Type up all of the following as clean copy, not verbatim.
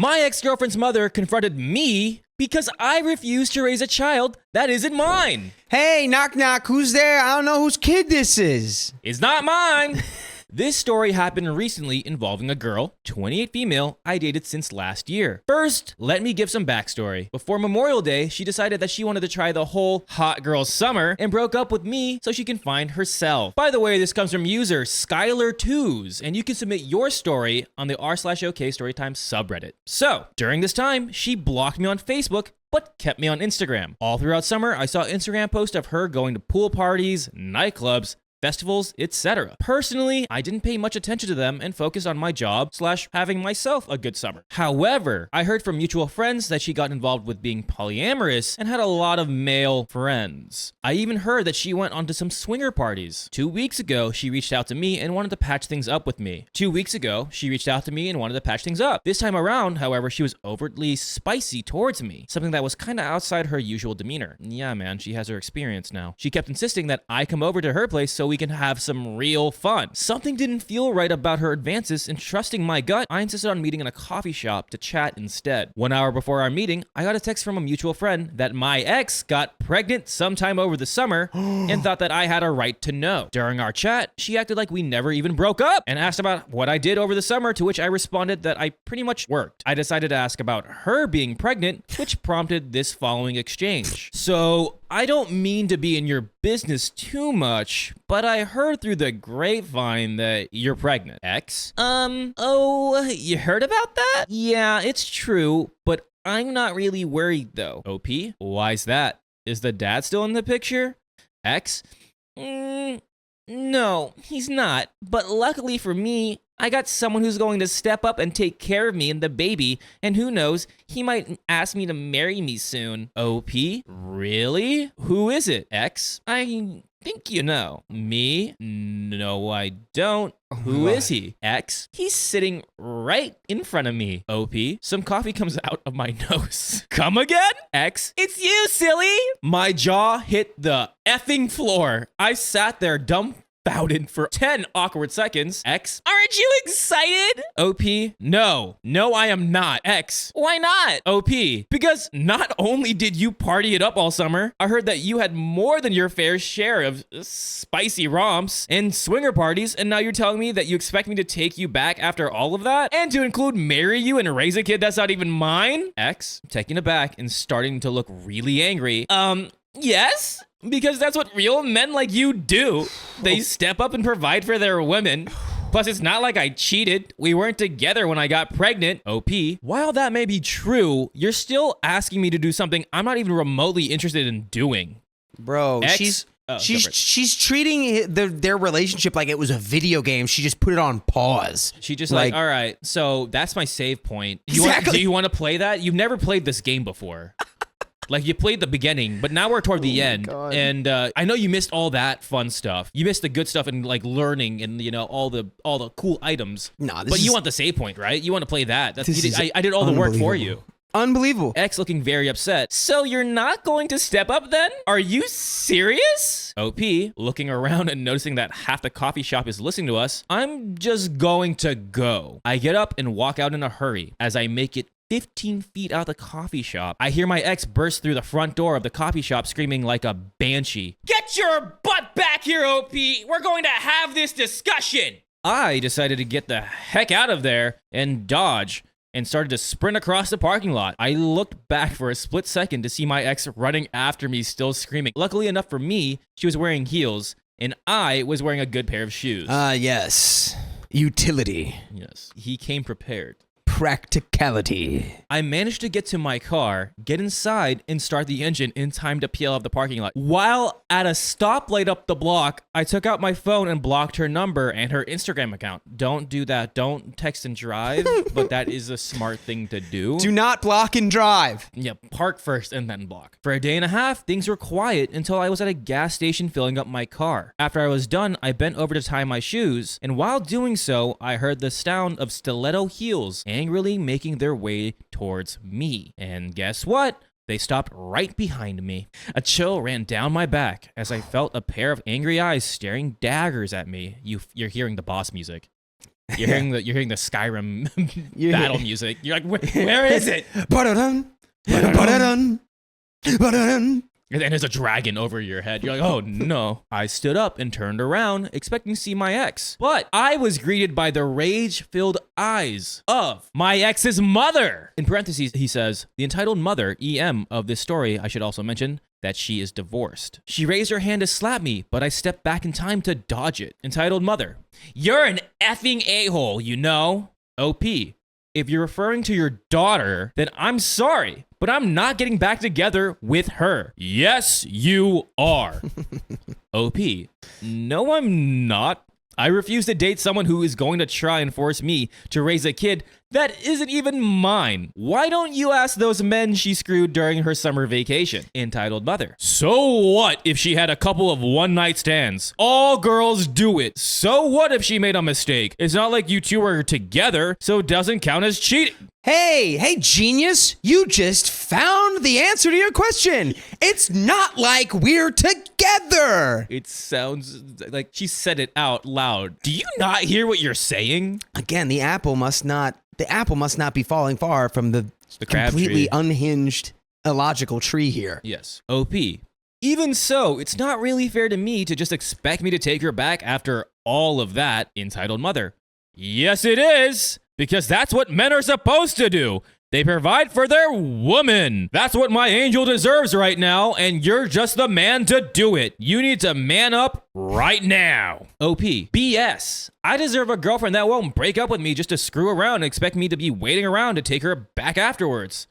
My ex-girlfriend's mother confronted me because I refused to raise a child that isn't mine. Hey, knock knock, who's there? I don't know whose kid this is. It's not mine. This story happened recently involving a girl, 28 female, I dated since last year. First, let me give some backstory. Before Memorial Day, she decided that she wanted to try the whole hot girl summer and broke up with me so she can find herself. By the way, this comes from user Skylar2s, and you can submit your story on the r/OK Storytime subreddit. So, during this time, she blocked me on Facebook but kept me on Instagram. All throughout summer, I saw Instagram posts of her going to pool parties, nightclubs, festivals, etc. Personally, I didn't pay much attention to them and focused on my job / having myself a good summer. However, I heard from mutual friends that she got involved with being polyamorous and had a lot of male friends. I even heard that she went onto some swinger parties. 2 weeks ago, she reached out to me and wanted to patch things up with me. 2 weeks ago, she reached out to me and wanted to patch things up. This time around, however, she was overtly spicy towards me, something that was kind of outside her usual demeanor. Yeah, man, she has her experience now. She kept insisting that I come over to her place so we can have some real fun. Something didn't feel right about her advances, and trusting my gut, I insisted on meeting in a coffee shop to chat instead. 1 hour before our meeting, I got a text from a mutual friend that my ex got pregnant sometime over the summer and thought that I had a right to know. During our chat, she acted like we never even broke up and asked about what I did over the summer, to which I responded that I pretty much worked. I decided to ask about her being pregnant, which prompted this following exchange. So, I don't mean to be in your business too much, but I heard through the grapevine that you're pregnant. X? You heard about that? Yeah, it's true, but I'm not really worried though. OP? Why's that? Is the dad still in the picture? X? No, he's not. But luckily for me, I got someone who's going to step up and take care of me and the baby, and who knows, he might ask me to marry me soon. OP? Really? Who is it? X? I think you know. Me? No, I don't. Who is he? X? He's sitting right in front of me. OP? Some coffee comes out of my nose. Come again? X? It's you, silly! My jaw hit the effing floor. I sat there dumbfounded for 10 awkward seconds. X? Aren't you excited? OP? No, I am not. X? Why not? OP? Because not only did you party it up all summer, I heard that you had more than your fair share of spicy romps and swinger parties, and now you're telling me that you expect me to take you back after all of that? And to include marry you and raise a kid that's not even mine? X? Taking it back and starting to look really angry. Yes? Because that's what real men like you do. They step up and provide for their women. Plus, it's not like I cheated. We weren't together when I got pregnant. OP. While that may be true, you're still asking me to do something I'm not even remotely interested in doing. Bro, X? she's treating their relationship like it was a video game. She just put it on pause. She just like, all right, so that's my save point. Exactly. Do you want to play that? You've never played this game before. Like, you played the beginning, but now we're toward the end. God. And I know you missed all that fun stuff. You missed the good stuff and like learning and, you know, all the cool items. But you want the save point, right? You want to play that. I did all the work for you. Unbelievable. X looking very upset. So you're not going to step up then? Are you serious? OP looking around and noticing that half the coffee shop is listening to us. I'm just going to go. I get up and walk out in a hurry. As I make it 15 feet out the coffee shop, I hear my ex burst through the front door of the coffee shop screaming like a banshee. Get your butt back here, OP! We're going to have this discussion! I decided to get the heck out of there and dodge and started to sprint across the parking lot. I looked back for a split second to see my ex running after me, still screaming. Luckily enough for me, she was wearing heels and I was wearing a good pair of shoes. Yes. Utility. Yes. He came prepared. Practicality. I managed to get to my car, get inside, and start the engine in time to peel out of the parking lot. While at a stoplight up the block, I took out my phone and blocked her number and her Instagram account. Don't do that. Don't text and drive, but that is a smart thing to do. Do not block and drive. Yeah, park first and then block. For a day and a half, things were quiet until I was at a gas station filling up my car. After I was done, I bent over to tie my shoes, and while doing so, I heard the sound of stiletto heels angrily making their way towards me. And guess what? They stopped right behind me. A chill ran down my back as I felt a pair of angry eyes staring daggers at me. You're hearing the boss music. You're hearing the Skyrim battle music. You're like, where is it? Ba-da-dun, ba-da-dun, ba-da-dun. And then there's a dragon over your head. You're like, oh no. I stood up and turned around, expecting to see my ex. But I was greeted by the rage-filled eyes of my ex's mother. In parentheses, he says, the entitled mother, EM, of this story, I should also mention that she is divorced. She raised her hand to slap me, but I stepped back in time to dodge it. Entitled mother, you're an effing a-hole, you know? OP, if you're referring to your daughter, then I'm sorry, but I'm not getting back together with her. Yes, you are. OP, no, I'm not. I refuse to date someone who is going to try and force me to raise a kid that isn't even mine. Why don't you ask those men she screwed during her summer vacation? Entitled mother. So what if she had a couple of one-night stands? All girls do it. So what if she made a mistake? It's not like you two are together, so it doesn't count as cheating. Hey, genius, you just found the answer to your question. It's not like we're together. It sounds like she said it out loud. Do you not hear what you're saying? Again, the apple must not be falling far from the crab completely tree. Unhinged, illogical tree here. Yes. OP. Even so, it's not really fair to me to just expect me to take her back after all of that. Entitled mother. Yes, it is. Because that's what men are supposed to do. They provide for their woman. That's what my angel deserves right now, and you're just the man to do it. You need to man up right now. OP. BS. I deserve a girlfriend that won't break up with me just to screw around and expect me to be waiting around to take her back afterwards.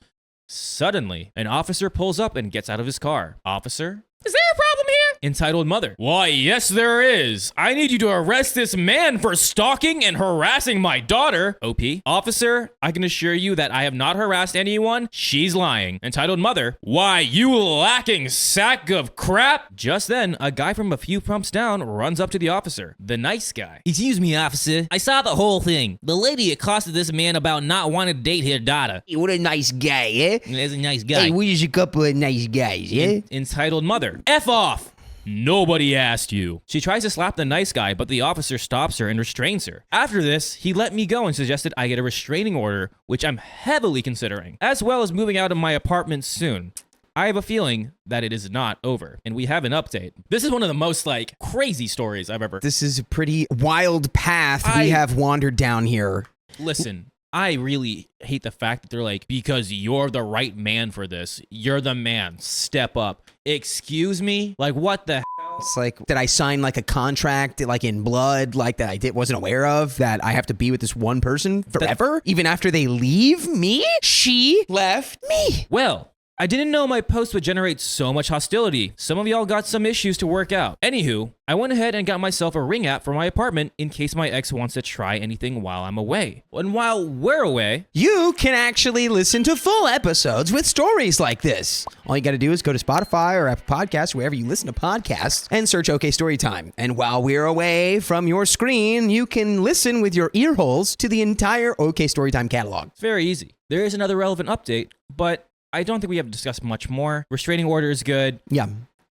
Suddenly, an officer pulls up and gets out of his car. Officer? Is there a problem here? Entitled mother. Why, yes, there is. I need you to arrest this man for stalking and harassing my daughter. OP. Officer, I can assure you that I have not harassed anyone. She's lying. Entitled mother. Why, you lacking sack of crap. Just then, a guy from a few pumps down runs up to the officer. The nice guy. Excuse me, officer. I saw the whole thing. The lady accosted this man about not wanting to date her daughter. Hey, what a nice guy, eh? That's a nice guy. Hey, we're just a couple of nice guys, yeah? Entitled mother. F off. Nobody asked you. She tries to slap the nice guy, but the officer stops her and restrains her. After this, he let me go and suggested I get a restraining order, which I'm heavily considering, as well as moving out of my apartment soon. I have a feeling that it is not over, and we have an update. This is one of the most, crazy stories I've ever... This is a pretty wild path we have wandered down here. Listen, I really hate the fact that they're like, because you're the right man for this. You're the man. Step up. Excuse me? Like, what the hell? It's like, did I sign a contract in blood that I wasn't aware of, that I have to be with this one person forever? Even after they leave me? She left me. Well, I didn't know my post would generate so much hostility. Some of y'all got some issues to work out. Anywho, I went ahead and got myself a Ring app for my apartment in case my ex wants to try anything while I'm away. And while we're away, you can actually listen to full episodes with stories like this. All you got to do is go to Spotify or Apple Podcasts, wherever you listen to podcasts, and search OK Storytime. And while we're away from your screen, you can listen with your ear holes to the entire OK Storytime catalog. It's very easy. There is another relevant update, but I don't think we have to discuss much more. Restraining order is good. Yeah.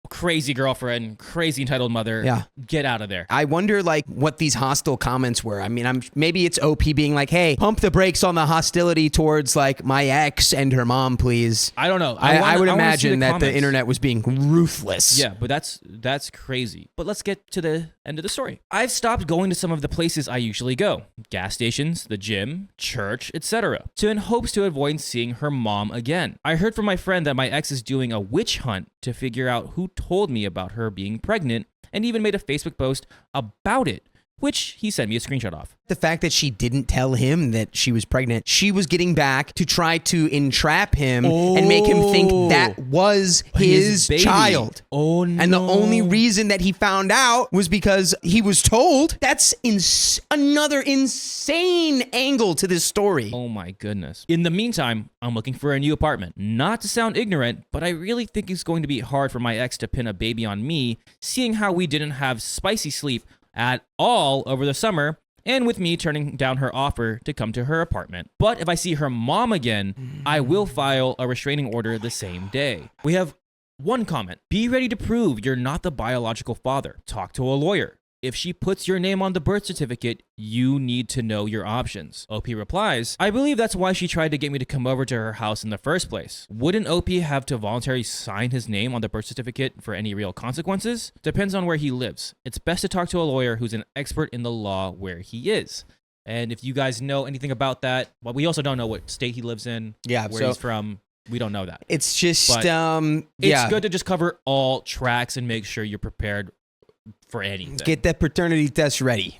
Crazy girlfriend, crazy entitled mother. Yeah. Get out of there. I wonder what these hostile comments were. I mean, maybe it's OP being like, hey, pump the brakes on the hostility towards my ex and her mom, please. I don't know. I would imagine that the internet was being ruthless. Yeah, but that's crazy. But let's get to the end of the story. I've stopped going to some of the places I usually go. Gas stations, the gym, church, etc. in hopes to avoid seeing her mom again. I heard from my friend that my ex is doing a witch hunt to figure out who told me about her being pregnant, and even made a Facebook post about it, which he sent me a screenshot of. The fact that she didn't tell him that she was pregnant, she was getting back to try to entrap him and make him think that was his child. Oh, no. And the only reason that he found out was because he was told. That's another insane angle to this story. Oh my goodness. In the meantime, I'm looking for a new apartment. Not to sound ignorant, but I really think it's going to be hard for my ex to pin a baby on me, seeing how we didn't have spicy sleep at all over the summer, and with me turning down her offer to come to her apartment. But if I see her mom again, I will file a restraining order the same day. We have one comment. Be ready to prove you're not the biological father. Talk to a lawyer. if she puts your name on the birth certificate, you need to know your options. OP replies, I believe that's why she tried to get me to come over to her house in the first place. Wouldn't OP have to voluntarily sign his name on the birth certificate for any real consequences? Depends on where he lives. It's best to talk to a lawyer who's an expert in the law where he is. And if you guys know anything about that, well, we also don't know what state he lives in, where he's from. We don't know that. It's just, But it's good to just cover all tracks and make sure you're prepared for anything. Get that paternity test ready.